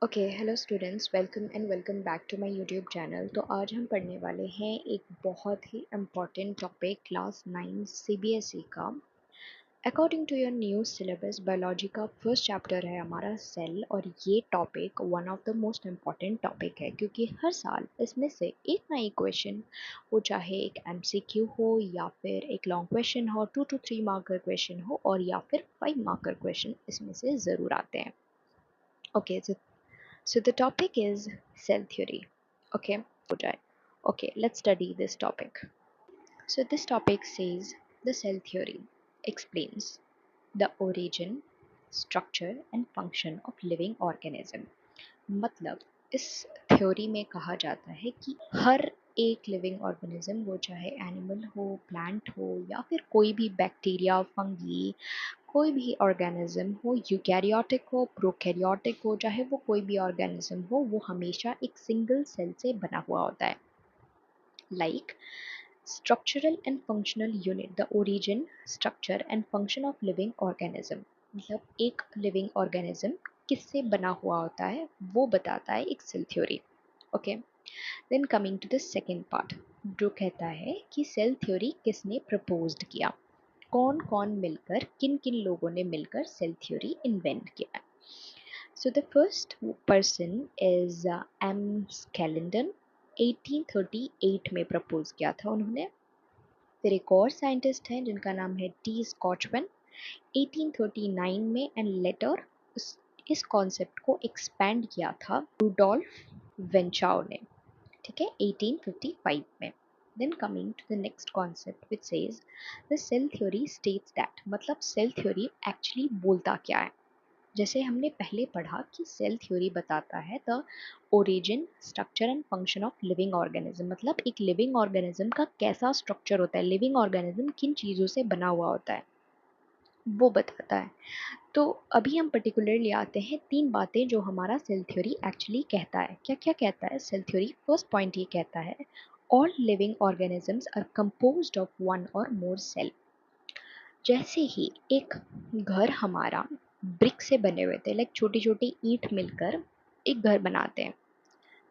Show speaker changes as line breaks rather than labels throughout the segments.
Okay hello students, welcome back to my YouTube channel. तो आज हम पढ़ने वाले हैं एक बहुत ही इम्पॉर्टेंट टॉपिक क्लास 9 सीबीएसई का। According to your new syllabus biology का फर्स्ट चैप्टर है हमारा सेल, और ये topic one of the most important topic है क्योंकि हर साल इसमें से एक ना एक क्वेश्चन, वो चाहे एक एमसीक्यू हो या फिर एक लॉन्ग क्वेश्चन हो, 2 to 3 मार्कर क्वेश्चन हो और या फिर 5 मार्कर क्वेश्चन इसमें से ज़रूर आते हैं। Okay, so the topic is cell theory. Okay, okay, let's study this topic. So this topic says the cell theory explains the origin, structure and function of living organism. मतलब इस theory में कहा जाता है कि हर एक लिविंग ऑर्गेनिज्म, वो चाहे एनिमल हो, प्लांट हो या फिर कोई भी बैक्टीरिया, फंगी, कोई भी ऑर्गेनिज्म हो, यूकैरियोटिक हो, प्रोकैरियोटिक हो, चाहे वो कोई भी ऑर्गेनिज्म हो, वो हमेशा एक सिंगल सेल से बना हुआ होता है। Like structural and functional unit, the origin, structure and function of living organism. मतलब एक लिविंग ऑर्गेनिज्म किससे बना हुआ होता है वो बताता है एक cell theory. Okay, then coming to the second part, जो कहता है कि सेल थ्योरी किसने प्रपोज्ड किया, कौन कौन मिलकर, किन किन लोगों ने मिलकर सेल थ्योरी इन्वेंट किया। So the first person is M Schleiden. 1838 में प्रपोज किया था उन्होंने। फिर एक और साइंटिस्ट हैं जिनका नाम है टी स्कॉचमैन, 1839 में, एंड लेटर इस कॉन्सेप्ट को एक्सपैंड किया था रूडोल्फ वेंचाओ ने, ठीक है, 1855 में। Then coming to the next concept which says the cell theory states that, मतलब सेल थ्योरी एक्चुअली बोलता क्या है। जैसे हमने पहले पढ़ा कि सेल थ्योरी बताता है the origin, structure and function of living organism, मतलब एक लिविंग ऑर्गेनिज्म का कैसा स्ट्रक्चर होता है, लिविंग ऑर्गेनिज्म किन चीज़ों से बना हुआ होता है वो बताता है। तो अभी हम पर्टिकुलरली आते हैं 3 बातें जो हमारा सेल थ्योरी एक्चुअली कहता है। क्या क्या कहता है सेल थ्योरी? फर्स्ट पॉइंट ये कहता है all living organisms are composed of one or more cell. जैसे ही एक घर हमारा ब्रिक से बने हुए थे, लाइक छोटी छोटी ईंट मिलकर एक घर बनाते हैं,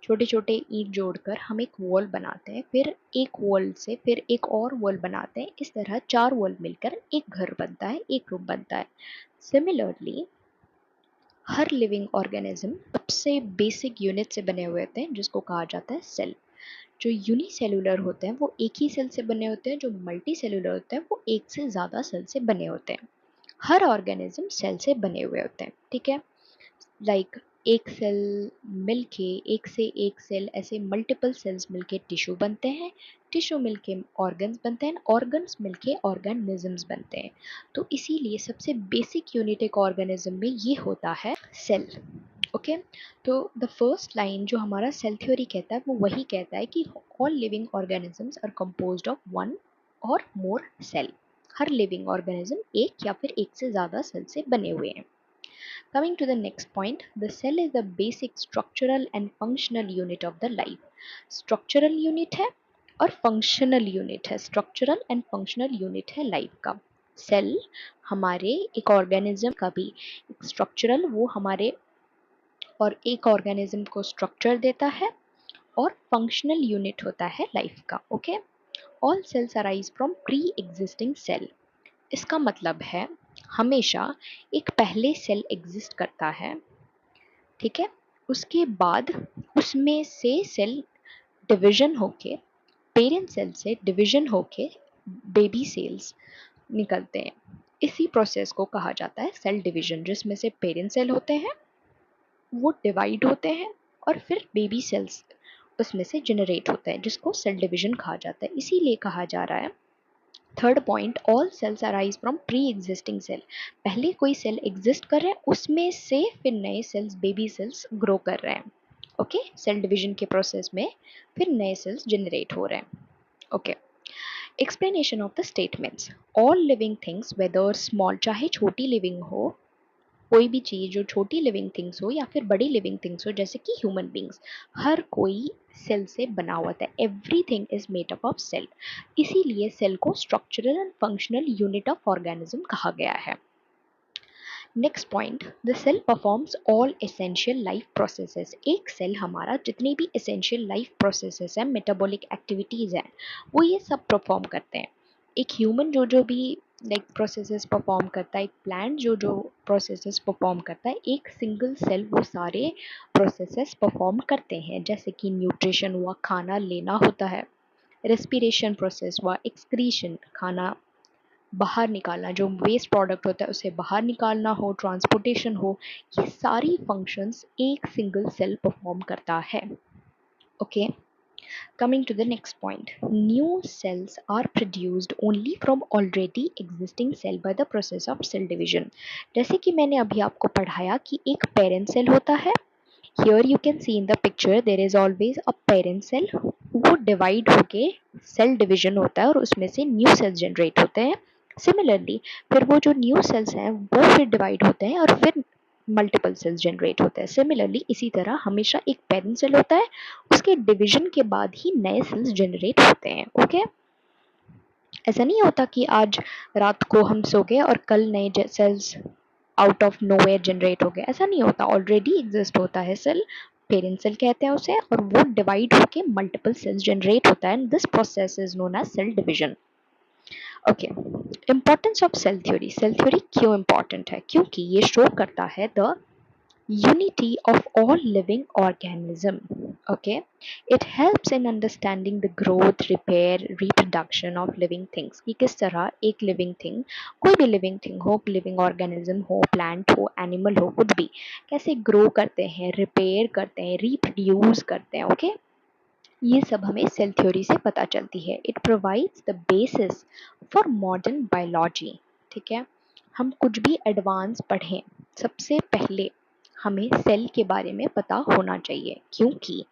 छोटे छोटे ईंट जोड़कर हम एक वॉल बनाते हैं, फिर एक वॉल से फिर एक और वॉल बनाते हैं, इस तरह 4 वॉल मिलकर एक घर बनता है, एक रूम बनता है। सिमिलरली हर लिविंग ऑर्गेनिज्म सबसे बेसिक यूनिट से बने हुए होते हैं जिसको कहा जाता है सेल। जो यूनिसेलुलर होते हैं वो एक ही सेल से बने होते हैं, जो मल्टी सेलुलर होते हैं वो एक से ज़्यादा सेल से बने होते हैं। हर ऑर्गेनिज्म सेल से बने हुए होते हैं, ठीक है। लाइक एक सेल मिलके, एक से एक सेल, ऐसे मल्टीपल सेल्स मिलके टिश्यू बनते हैं, टिश्यू मिलके ऑर्गन्स बनते हैं, ऑर्गन्स मिलके ऑर्गेनिजम्स बनते हैं। तो इसीलिए सबसे बेसिक यूनिट एक ऑर्गेनिज्म में ये होता है सेल। ओके, तो द फर्स्ट लाइन जो हमारा सेल थ्योरी कहता है वो वही कहता है कि all living organisms are composed of one or more cell. हर लिविंग ऑर्गेनिज्म एक या फिर एक से ज़्यादा सेल से बने हुए हैं। Coming to the next point, the cell is the basic structural and functional unit of the life. Structural unit है और functional unit है, structural and functional unit है life का। सेल हमारे एक ऑर्गेनिज्म का भी स्ट्रक्चरल, वो हमारे और एक ऑर्गेनिज्म को स्ट्रक्चर देता है, और फंक्शनल यूनिट होता है लाइफ का। Okay, all cells arise from pre existing cell. इसका मतलब है हमेशा एक पहले सेल एग्जिस्ट करता है, ठीक है, उसके बाद उसमें से सेल डिवीजन होके, पेरेंट सेल से डिवीजन होके बेबी सेल्स निकलते हैं। इसी प्रोसेस को कहा जाता है सेल डिवीजन, जिसमें से पेरेंट सेल होते हैं, वो डिवाइड होते हैं और फिर बेबी सेल्स उसमें से जनरेट होते हैं, जिसको सेल डिवीजन कहा जाता है। इसीलिए कहा जा रहा है third point, all cells arise from pre existing cell. पहले कोई सेल एग्जिस्ट कर रहे हैं, उसमें से फिर नए सेल्स, बेबी सेल्स ग्रो कर रहे हैं। ओके, सेल डिवीजन के प्रोसेस में फिर नए सेल्स जनरेट हो रहे हैं। Okay, explanation of the statements, all living things whether small, चाहे छोटी लिविंग हो, कोई भी चीज़ जो छोटी लिविंग थिंग्स हो या फिर बड़ी लिविंग थिंग्स हो, जैसे कि ह्यूमन बींग्स, हर कोई सेल से बना हुआ था। Everything is made up of cell. इसीलिए सेल को structural and functional unit of organism कहा गया है। Next point, the cell performs all essential life processes. एक सेल हमारा जितनी भी एसेंशियल लाइफ प्रोसेसेस हैं, मेटाबॉलिक एक्टिविटीज़ हैं, वो ये सब परफॉर्म करते हैं। एक ह्यूमन जो जो भी लाइक प्रोसेसेस परफॉर्म करता है, एक प्लांट जो जो प्रोसेसेस परफॉर्म करता है, एक सिंगल सेल वो सारे प्रोसेसेस परफॉर्म करते हैं। जैसे कि न्यूट्रिशन हुआ, खाना लेना होता है, रेस्पिरेशन प्रोसेस हुआ, एक्सक्रीशन खाना बाहर निकालना, जो वेस्ट प्रोडक्ट होता है उसे बाहर निकालना हो, ट्रांसपोर्टेशन हो, ये सारी फंक्शंस एक सिंगल सेल परफॉर्म करता है। Okay, coming to the next point, new cells are produced only from already existing cell by the process of cell division। जैसे कि मैंने अभी आपको पढ़ाया कि एक पेरेंट सेल होता है। Here you can see in the picture there is always a parent cell, वो डिवाइड होके सेल डिवीजन होता है और उसमें से न्यू सेल्स जनरेट होते हैं। सिमिलरली फिर वो जो न्यू सेल्स हैं वो फिर डिवाइड होते हैं और फिर मल्टीपल सेल्स जनरेट होते हैं। सिमिलरली इसी तरह हमेशा एक पेरेंट सेल होता है, उसके डिवीजन के बाद ही नए सेल्स जनरेट होते हैं। ओके, ऐसा नहीं होता कि आज रात को हम सो गए और कल नए cells out of nowhere generate हो गए, ऐसा नहीं होता। ऑलरेडी एग्जिस्ट होता है सेल, पेरेंट सेल कहते हैं उसे, और वो डिवाइड होके मल्टीपल सेल्स जनरेट होता है। This process is known as cell division. Okay, importance of cell theory. Cell theory क्यों इम्पोर्टेंट है? क्योंकि ये शो करता है the unity of all living organism। Okay, it helps in understanding the growth, repair, reproduction of living things, कि किस तरह एक living thing, कोई भी living thing हो, living organism हो, plant हो, animal हो, कुछ भी कैसे grow करते हैं, repair करते हैं, reproduce करते हैं। okay, ये सब हमें सेल थ्योरी से पता चलती है। It provides the basis for modern biology. ठीक है, हम कुछ भी एडवांस पढ़ें, सबसे पहले हमें सेल के बारे में पता होना चाहिए, क्योंकि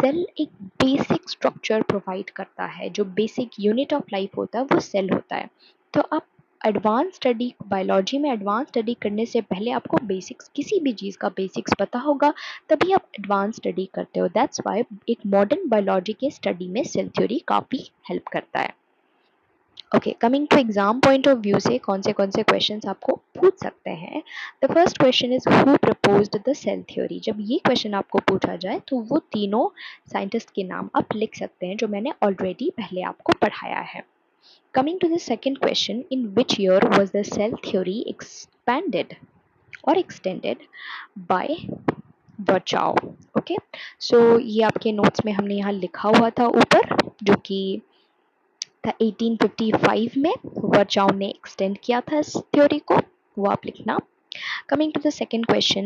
सेल एक बेसिक स्ट्रक्चर प्रोवाइड करता है। जो बेसिक यूनिट ऑफ लाइफ होता है वो सेल होता है। तो आप एडवांस स्टडी, बायोलॉजी में एडवांस स्टडी करने से पहले आपको बेसिक्स, किसी भी चीज़ का बेसिक्स पता होगा, तभी आप एडवांस स्टडी करते हो। दैट्स वाई एक मॉडर्न बायोलॉजी के स्टडी में सेल थ्योरी काफ़ी हेल्प करता है। Okay, coming to exam point of view से कौन से क्वेश्चंस आपको पूछ सकते हैं। The first question is who proposed the cell theory. जब ये क्वेश्चन आपको पूछा जाए तो वो तीनों साइंटिस्ट के नाम आप लिख सकते हैं जो मैंने ऑलरेडी पहले आपको पढ़ाया है। Coming to the second question, in which year was the cell theory expanded or extended by Virchow? Okay, so ये आपके नोट्स में हमने यहाँ लिखा हुआ था ऊपर, जो कि था 1855 में वर्चाउ ने एक्सटेंड किया था इस थ्योरी को, वो आप लिखना। Coming to the second question,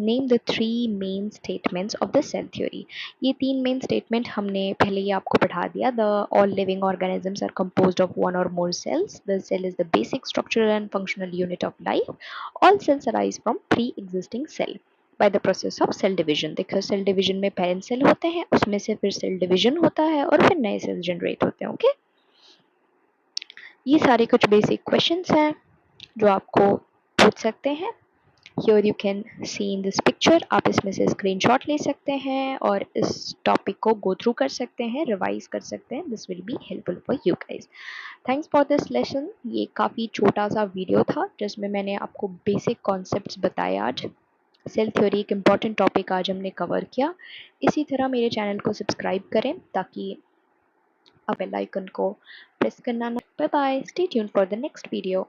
name the three main statements of the cell theory। ये तीन मेन स्टेटमेंट हमने पहले ही आपको पढ़ा दिया। The all living organisms are composed of one or more cells. The cell is the basic structural and functional unit of life. All cells arise from pre-existing cell by the process of cell division। देखो cell division में parent cell होते हैं, उसमें से फिर cell division होता है और फिर नए सेल जनरेट होते हैं। ओके, ये सारे कुछ बेसिक क्वेश्चंस हैं जो आपको पूछ सकते हैं। Here you can see in this picture, आप इसमें से स्क्रीनशॉट ले सकते हैं और इस टॉपिक को गो थ्रू कर सकते हैं, रिवाइज कर सकते हैं। This will be helpful for you guys. Thanks for this lesson. ये काफ़ी छोटा सा वीडियो था जिसमें मैंने आपको बेसिक कॉन्सेप्ट्स बताए। आज सेल थ्योरी एक इम्पॉर्टेंट टॉपिक आज हमने कवर किया। इसी तरह मेरे चैनल को सब्सक्राइब करें ताकि आप बेल आइकन को प्रेस करना ना। Bye bye, stay tuned for the next video.